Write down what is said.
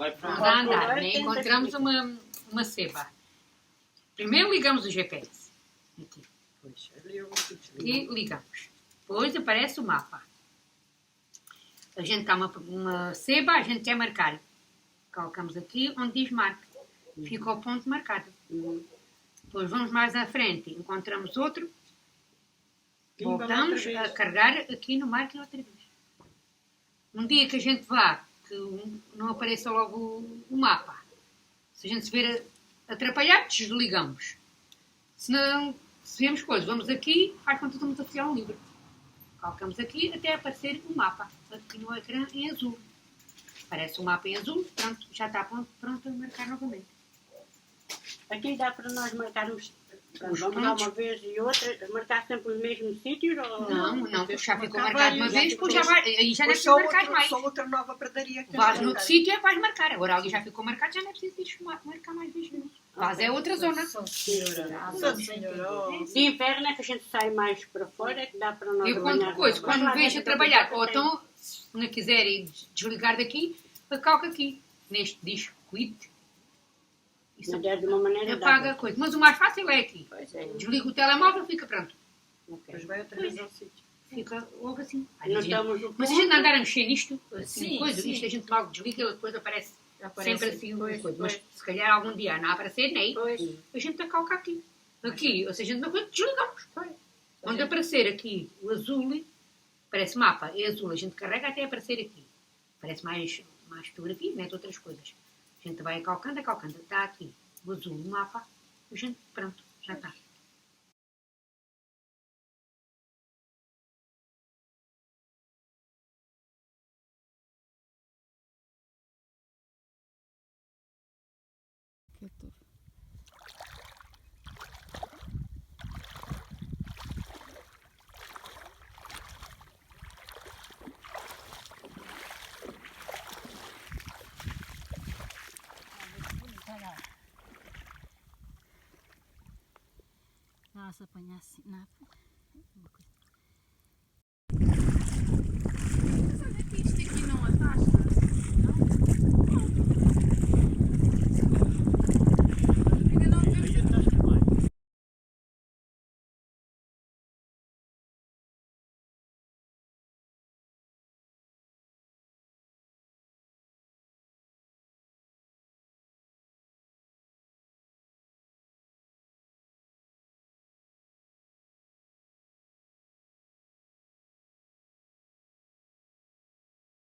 Vai para Vamos a andar, né? Encontramos uma ceba. Primeiro ligamos o GPS. Aqui. E ligamos. Depois aparece o mapa. A gente está uma ceba, a gente quer marcar. Colocamos aqui onde diz marca. Fica o ponto marcado. Depois vamos mais à frente, encontramos outro. Voltamos a carregar aqui no marca outra vez. Um dia que a gente vá, que não apareça logo o mapa. Se a gente se ver atrapalhado, desligamos. Se não, se vemos coisas, vamos aqui, faz conta que estamos a fazer um livro. Colocamos aqui até aparecer o mapa. Aqui no ecrã em azul. Aparece o mapa em azul, pronto, já está pronto a marcar novamente. Aqui dá para nós marcarmos, Os vamos lá uma vez e outra, marcar sempre os mesmos sítios? Ou... Não, já ficou marcado uma vez, depois já vai, aí já não é preciso marcar mais. Só outra nova pradaria que Vais noutro sítio é que vais marcar. Agora ali já ficou marcado, já não é preciso ir marcar mais vezes nenhum. Vais é outra zona. De inverno é que a gente sai mais para fora, é que dá para nós Eu conto coisas, quando me vejo a trabalhar, ou então, se não quiserem desligar daqui, calca aqui, neste disco, quit. Isso de uma maneira apaga a coisa. Mas o mais fácil é aqui. Desliga o telemóvel, fica pronto. Depois vai outra vez ao sítio. Fica logo assim. Mas a gente andar a mexer nisto, assim, coisa, isto a gente logo desliga e depois aparece sempre assim uma coisa. Mas se calhar algum dia não aparecer, nem a gente calca aqui. Aqui, ou seja, desligamos. Quando aparecer aqui o azul, parece mapa, é azul, a gente carrega até aparecer aqui. Parece mais fotografia, mete outras coisas. A gente vai calcando, está aqui o azul, o mapa, a gente, pronto, já está. Nossa, apanhasse nada.